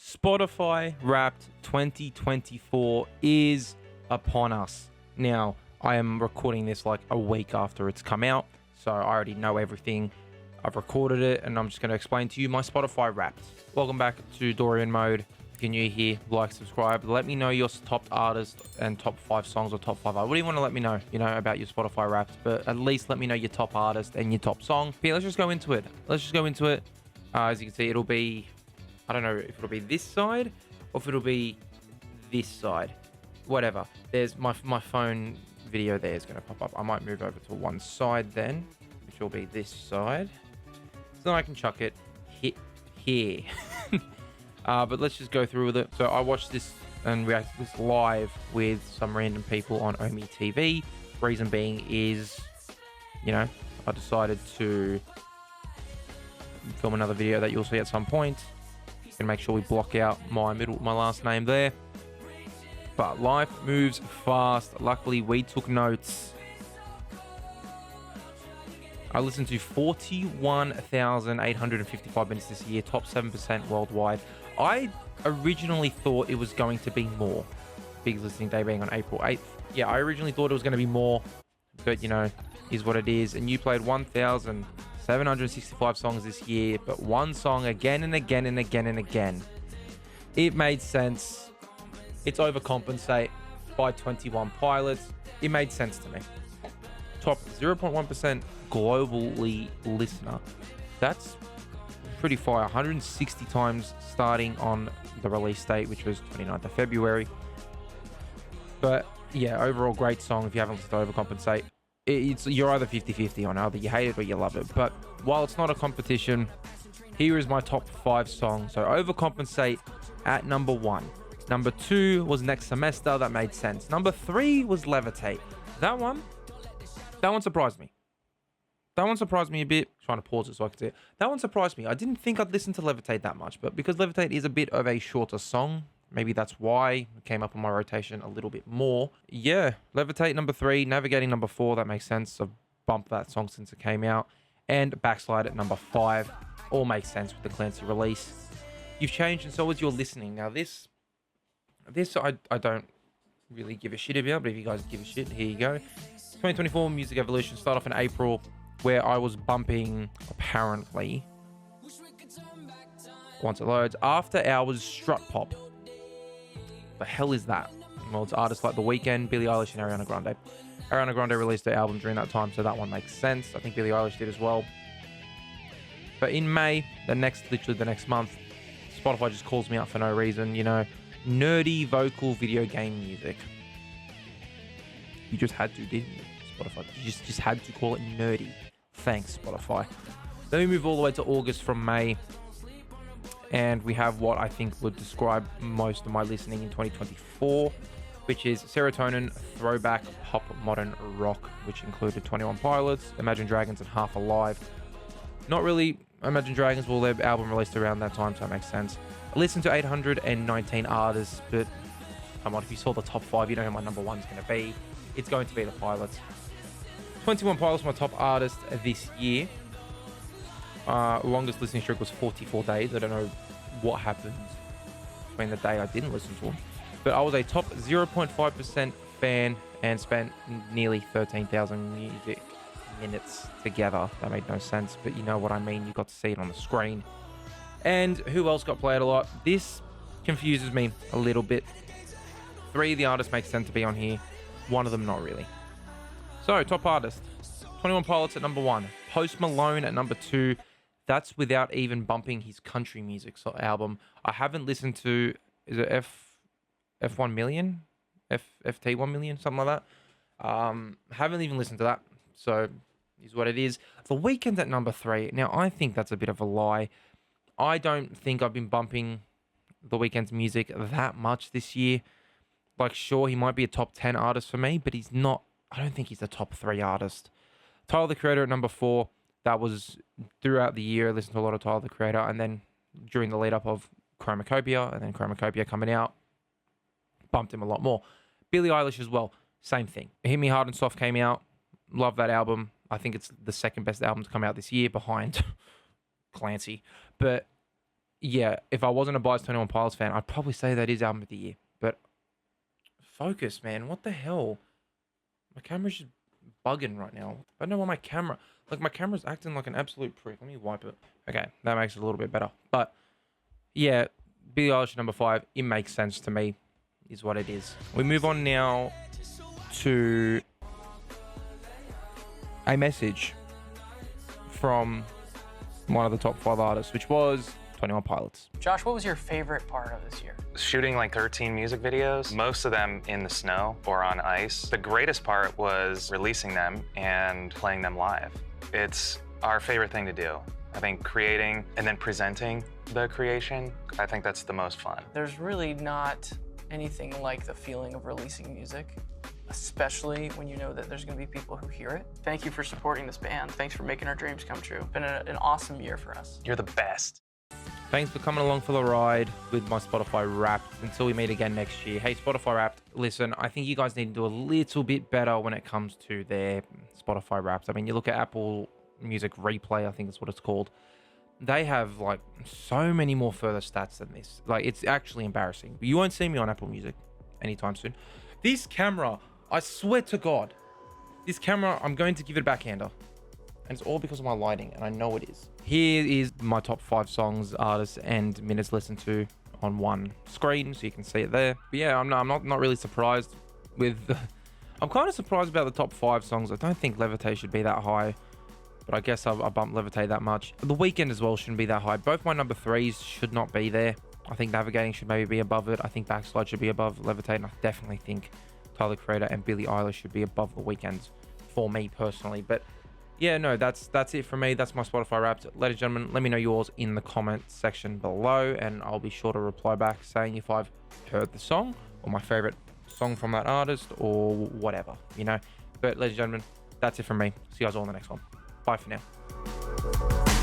Spotify Wrapped 2024 is upon us. Now, I am recording this like a week after it's come out, so I already know everything. I've recorded it, and I'm just going to explain to you my Spotify Wrapped. Welcome back to Dorian Mode. If you're new here, like, subscribe. Let me know your top artist and top 5 songs or top 5. What do you want to let me know, about your Spotify Wrapped? But at least let me know your top artist and your top song. But yeah, let's just go into it. As you can see, it'll be, I don't know if it'll be this side or if it'll be this side. Whatever. There's my phone video there is going to pop up. I might move over to one side then, which will be this side. So then I can chuck it here. But let's just go through with it. So I watched this and reacted to this live with some random people on Omi TV. Reason being is, I decided to film another video that you'll see at some point. Gonna make sure we block out my last name there. But life moves fast. Luckily, we took notes. I listened to 41,855 minutes this year, top 7% worldwide. I originally thought it was going to be more. Biggest listening day being on April 8th. Yeah, I originally thought it was going to be more, but is what it is. And you played 1,765 songs this year, but one song again and again and again and again. It made sense. It's Overcompensate by 21 Pilots. It made sense to me. Top 0.1% globally listener. That's pretty fire. 160 times starting on the release date, which was 29th of February. But yeah, overall great song. If you haven't listened to Overcompensate, you're either 50-50 on either you hate it or you love it. But while it's not a competition, here is my top 5 songs. So Overcompensate at number 1. Number 2 was Next Semester. That made sense. Number 3 was Levitate. That one surprised me. That one surprised me a bit. Trying to pause it so I can see it. That one surprised me. I didn't think I'd listen to Levitate that much, but because Levitate is a bit of a shorter song, maybe that's why it came up on my rotation a little bit more. Yeah, Levitate number 3, Navigating number 4. That makes sense. I've bumped that song since it came out. And Backslide at number 5. All makes sense with the Clancy release. You've changed, and so is your listening. Now this I don't really give a shit about, but if you guys give a shit, here you go. 2024 Music Evolution. Start off in April, where I was bumping, apparently, once it loads, After Hours Strut Pop. The hell is that? Well, it's artists like The Weeknd, Billie Eilish, and Ariana Grande. Ariana Grande released her album during that time, so that one makes sense. I think Billie Eilish did as well. But in May, literally the next month, Spotify just calls me up for no reason, nerdy vocal video game music. You just had to, didn't you, Spotify? You just had to call it nerdy. Thanks, Spotify. Then we move all the way to August from May, and we have what I think would describe most of my listening in 2024, which is Serotonin, Throwback, Pop, Modern Rock, which included 21 Pilots, Imagine Dragons, and Half Alive. Not really Imagine Dragons, well, their album released around that time, so it makes sense. I listened to 819 artists, but come on, if you saw the top 5, you know who my number 1's going to be. It's going to be the Pilots. 21 Pilots, my top artist this year. Longest listening streak was 44 days. I don't know what happened between the day I didn't listen to him. But I was a top 0.5% fan and spent nearly 13,000 music minutes together. That made no sense, but you know what I mean. You got to see it on the screen. And who else got played a lot? This confuses me a little bit. 3 of the artists make sense to be on here. 1 of them not really. So, top artist. 21 Pilots at number 1. Post Malone at number 2. That's without even bumping his country music album. I haven't listened to, is it F1 million? FT 1 million? Something like that. Haven't even listened to that. So, is what it is. The Weeknd at number 3. Now, I think that's a bit of a lie. I don't think I've been bumping The Weeknd's music that much this year. Like, sure, he might be a top 10 artist for me, but he's not. I don't think he's a top 3 artist. Tyler, the Creator at number 4. That was throughout the year. I listened to a lot of Tyler, the Creator. And then during the lead up of Chromacopia, and then Chromacopia coming out, bumped him a lot more. Billie Eilish as well. Same thing. Hit Me Hard and Soft came out. Love that album. I think it's the second best album to come out this year behind Clancy. But yeah, if I wasn't a biased 21 Pilots fan, I'd probably say that is album of the year. But focus, man. What the hell? My camera's just bugging right now. I don't know why my camera... Like, my camera's acting like an absolute prick. Let me wipe it. Okay, that makes it a little bit better. But, yeah, Billie Eilish number 5. It makes sense to me, is what it is. We move on now to a message from one of the top 5 artists, which was 21 Pilots. Josh, what was your favorite part of this year? Shooting like 13 music videos, most of them in the snow or on ice. The greatest part was releasing them and playing them live. It's our favorite thing to do. I think creating and then presenting the creation, I think that's the most fun. There's really not anything like the feeling of releasing music, especially when you know that there's going to be people who hear it. Thank you for supporting this band. Thanks for making our dreams come true. It's been an awesome year for us. You're the best. Thanks for coming along for the ride with my Spotify Wrapped. Until we meet again next year. Hey, Spotify Wrapped, listen, I think you guys need to do a little bit better when it comes to their Spotify Wrapped. I mean, you look at Apple Music Replay, I think that's what it's called. They have, like, so many more further stats than this. Like, it's actually embarrassing. But you won't see me on Apple Music anytime soon. This camera, I swear to God, this camera, I'm going to give it a backhander. And it's all because of my lighting, and I know it is. Here is my top 5 songs, artists, and minutes listened to on one screen, so you can see it there. But yeah, I'm not really surprised with... I'm kind of surprised about the top 5 songs. I don't think Levitate should be that high, but I guess I bumped Levitate that much. The Weeknd as well shouldn't be that high. Both my number 3s should not be there. I think Navigating should maybe be above it. I think Backslide should be above Levitate, and I definitely think Tyler Creator and Billie Eilish should be above The Weeknd for me personally. But yeah, no, that's it for me. That's my Spotify Wrapped. Ladies and gentlemen, let me know yours in the comment section below, and I'll be sure to reply back saying if I've heard the song or my favorite song from that artist or whatever, you know. But ladies and gentlemen, that's it from me. See you guys all in the next one. Bye for now.